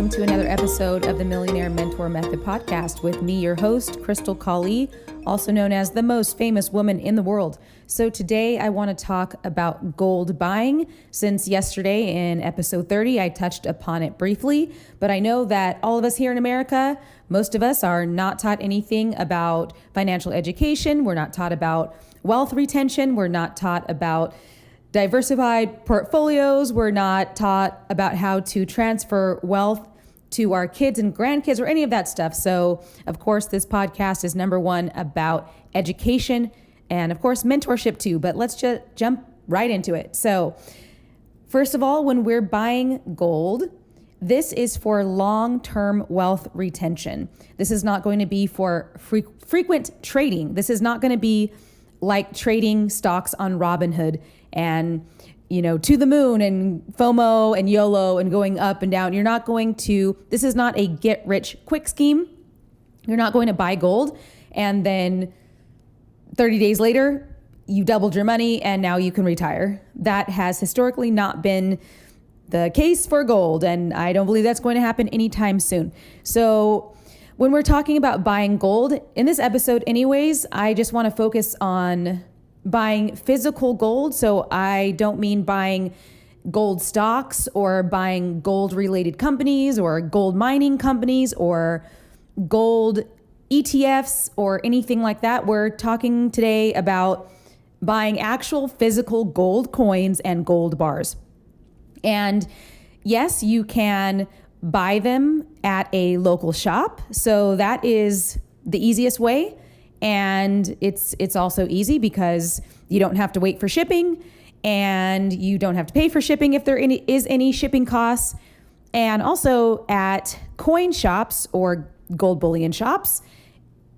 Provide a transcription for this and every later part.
welcome to another episode of the Millionaire Mentor Method podcast with me, your host, Krystal, also known as the most famous woman in the world. So today I want to talk about gold buying. Since yesterday in episode 30, I touched upon it briefly, but I know that all of us here in America, most of us are not taught anything about financial education. We're not taught about wealth retention. We're not taught about diversified portfolios. We're not taught about how to transfer wealth to our kids and grandkids or any of that stuff. So, of course, this podcast is number one about education and, of course, mentorship too. But let's just jump right into it. So, first of all, when we're buying gold, this is for long-term wealth retention. This is not going to be for frequent trading. This is not going to be like trading stocks on Robinhood and, to the moon and FOMO and YOLO and going up and down. This is not a get rich quick scheme. You're not going to buy gold and then 30 days later, you doubled your money and now you can retire. That has historically not been the case for gold. And I don't believe that's going to happen anytime soon. So when we're talking about buying gold in this episode anyways, I just want to focus on buying physical gold. So I don't mean buying gold stocks or buying gold related companies or gold mining companies or gold ETFs or anything like that. We're talking today about buying actual physical gold coins and gold bars. And yes, you can buy them at a local shop. So that is the easiest way. And it's also easy because you don't have to wait for shipping and you don't have to pay for shipping if there is any shipping costs. And also at coin shops or gold bullion shops,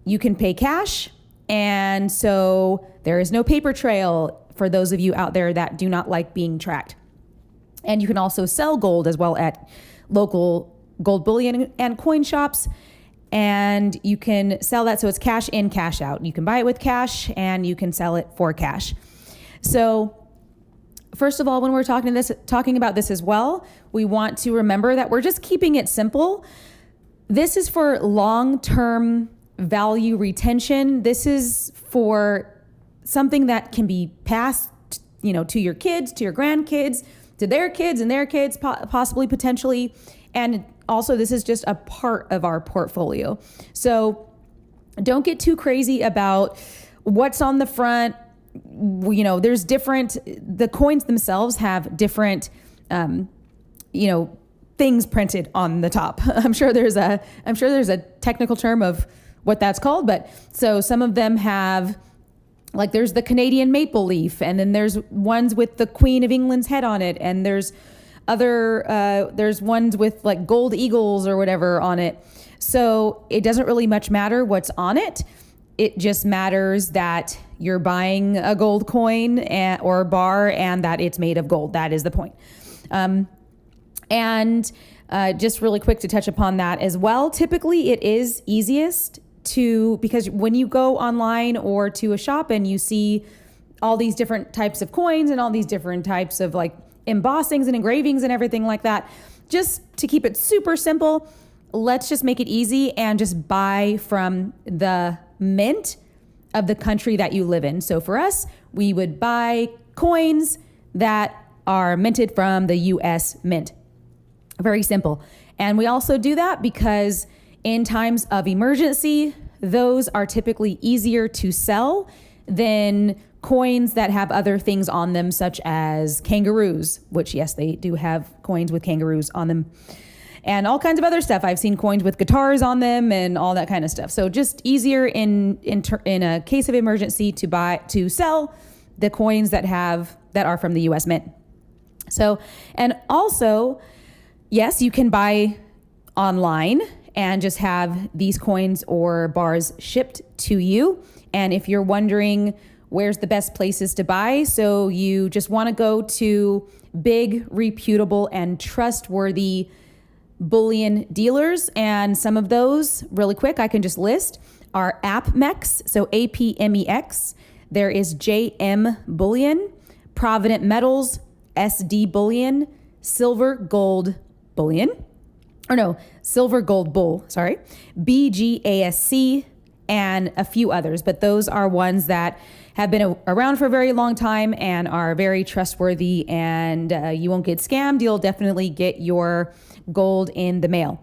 you can pay cash. And so there is no paper trail for those of you out there that do not like being tracked. And you can also sell gold as well at local gold bullion and coin shops. And you can sell that so it's cash in, cash out. You can buy it with cash and you can sell it for cash. So first of all, when we're talking about this as well, we want to remember that we're just keeping it simple. This is for long-term value retention. This is for something that can be passed, to your kids, to your grandkids, to their kids and their kids, possibly, potentially. And also, this is just a part of our portfolio. So don't get too crazy about what's on the front. There's the coins themselves have different, things printed on the top. I'm sure there's a technical term of what that's called, but so some of them have, like, there's the Canadian maple leaf, and then there's ones with the Queen of England's head on it, and there's ones with like gold eagles or whatever on it. So it doesn't really much matter what's on it. It just matters that you're buying a gold coin or bar and that it's made of gold. That is the point. And just really quick to touch upon that as well. Typically it is easiest because when you go online or to a shop and you see all these different types of coins and all these different types of like embossings and engravings and everything like that, just to keep it super simple, let's just make it easy and just buy from the mint of the country that you live in. So for us, we would buy coins that are minted from the US Mint. Very simple. And we also do that because in times of emergency, those are typically easier to sell than coins that have other things on them, such as kangaroos, which, yes, they do have coins with kangaroos on them, and all kinds of other stuff. I've seen coins with guitars on them and all that kind of stuff. So just easier in a case of emergency to sell the coins that are from the US Mint. So, and also, yes, you can buy online and just have these coins or bars shipped to you. And if you're wondering where's the best places to buy, so you just want to go to big, reputable, and trustworthy bullion dealers. And some of those, really quick, I can just list, are APMEX, so APMEX. There is JM Bullion, Provident Metals, SD Bullion, Silver Gold Bullion. or no, silver gold bull, sorry, BGASC, and a few others. But those are ones that have been around for a very long time and are very trustworthy, and you won't get scammed. You'll definitely get your gold in the mail.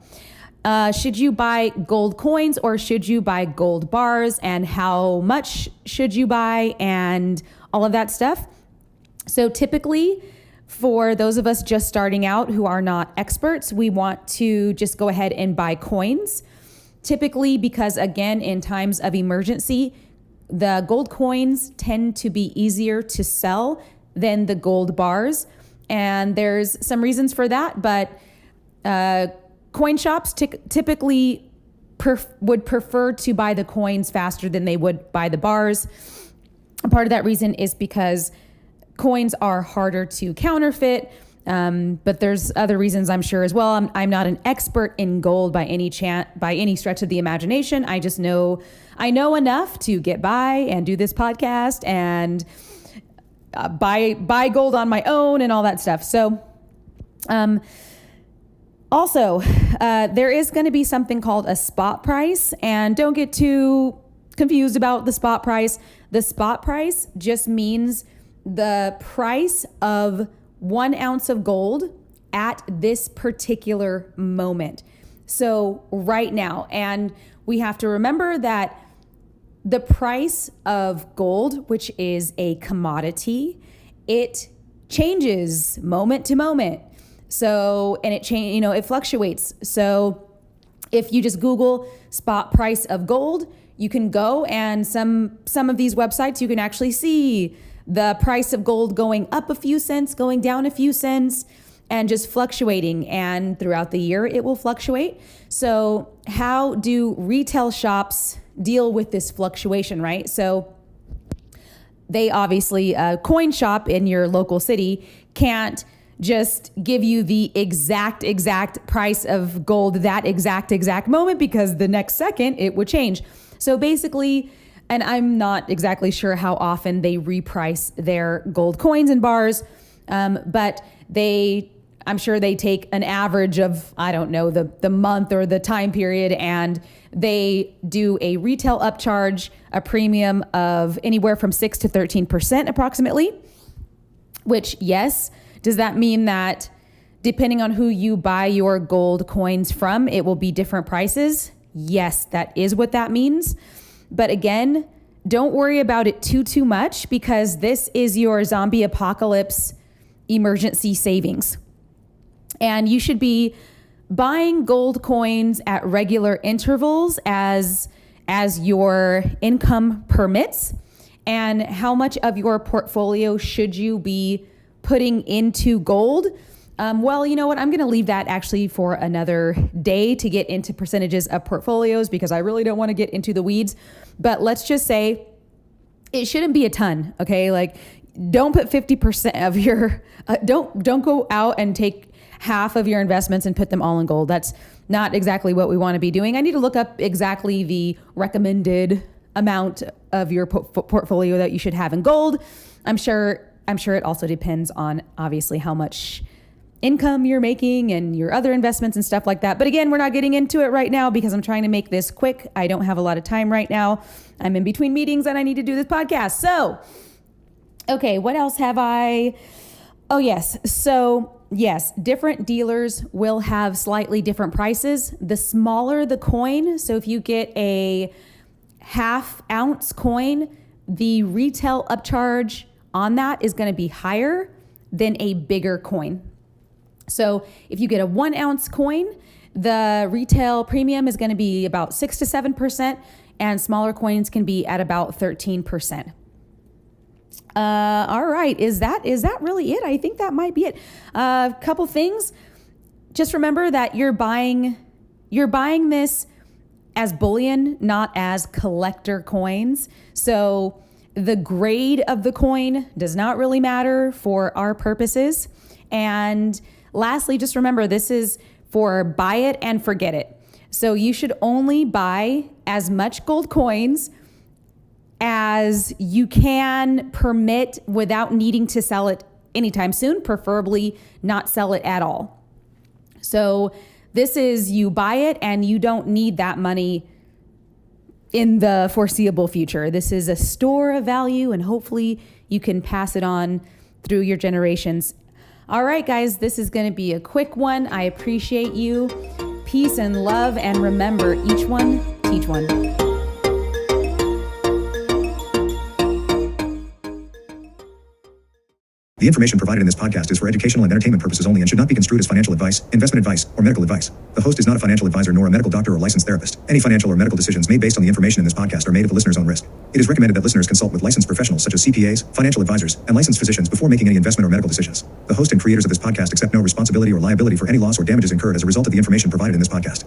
Should you buy gold coins or should you buy gold bars, and how much should you buy, and all of that stuff? So typically, for those of us just starting out who are not experts, we want to just go ahead and buy coins. Typically, because again, in times of emergency, the gold coins tend to be easier to sell than the gold bars. And there's some reasons for that, but coin shops typically would prefer to buy the coins faster than they would buy the bars. And part of that reason is because coins are harder to counterfeit, but there's other reasons, I'm sure, as well. I'm not an expert in gold by any stretch of the imagination. I know enough to get by and do this podcast and buy gold on my own and all that stuff. So, also, there is going to be something called a spot price, and don't get too confused about the spot price. The spot price just means the price of 1 ounce of gold at this particular moment. So right now, and we have to remember that the price of gold, which is a commodity, it changes moment to moment. So, and it fluctuates. So if you just Google spot price of gold, you can go, and some of these websites, you can actually see the price of gold going up a few cents, going down a few cents, and just fluctuating. And throughout the year, it will fluctuate. So how do retail shops deal with this fluctuation, right? So they obviously, a coin shop in your local city can't just give you the exact price of gold that exact moment, because the next second it would change. So basically, and I'm not exactly sure how often they reprice their gold coins and bars, but I'm sure they take an average of, I don't know, the month or the time period, and they do a retail upcharge, a premium of anywhere from 6 to 13% approximately, which, yes, does that mean that depending on who you buy your gold coins from, it will be different prices? Yes, that is what that means. But again, don't worry about it too much, because this is your zombie apocalypse emergency savings. And you should be buying gold coins at regular intervals as your income permits. And how much of your portfolio should you be putting into gold? Well, you know what? I'm going to leave that actually for another day to get into percentages of portfolios, because I really don't want to get into the weeds. But let's just say it shouldn't be a ton. Okay. Like, don't put 50% of your, don't go out and take half of your investments and put them all in gold. That's not exactly what we want to be doing. I need to look up exactly the recommended amount of your portfolio that you should have in gold. I'm sure it also depends on obviously how much income you're making and your other investments and stuff like that. But again, we're not getting into it right now because I'm trying to make this quick. I don't have a lot of time right now. I'm in between meetings and I need to do this podcast. So, okay, what else have I? Oh, yes. So, yes, different dealers will have slightly different prices. The smaller the coin, so if you get a 1/2 ounce coin, the retail upcharge on that is going to be higher than a bigger coin. So if you get a 1 ounce coin, the retail premium is going to be about 6 to 7%, and smaller coins can be at about 13%. All right. Is that really it? I think that might be it. A couple things. Just remember that you're buying this as bullion, not as collector coins. So the grade of the coin does not really matter for our purposes. And lastly, just remember, this is for buy it and forget it. So you should only buy as much gold coins as you can permit without needing to sell it anytime soon, preferably not sell it at all. So This is you buy it and you don't need that money in the foreseeable future. This is a store of value, and hopefully you can pass it on through your generations. All right, guys, this is going to be a quick one. I appreciate you. Peace and love, and remember, each one, teach one. The information provided in this podcast is for educational and entertainment purposes only and should not be construed as financial advice, investment advice, or medical advice. The host is not a financial advisor nor a medical doctor or licensed therapist. Any financial or medical decisions made based on the information in this podcast are made at the listener's own risk. It is recommended that listeners consult with licensed professionals such as CPAs, financial advisors, and licensed physicians before making any investment or medical decisions. The host and creators of this podcast accept no responsibility or liability for any loss or damages incurred as a result of the information provided in this podcast.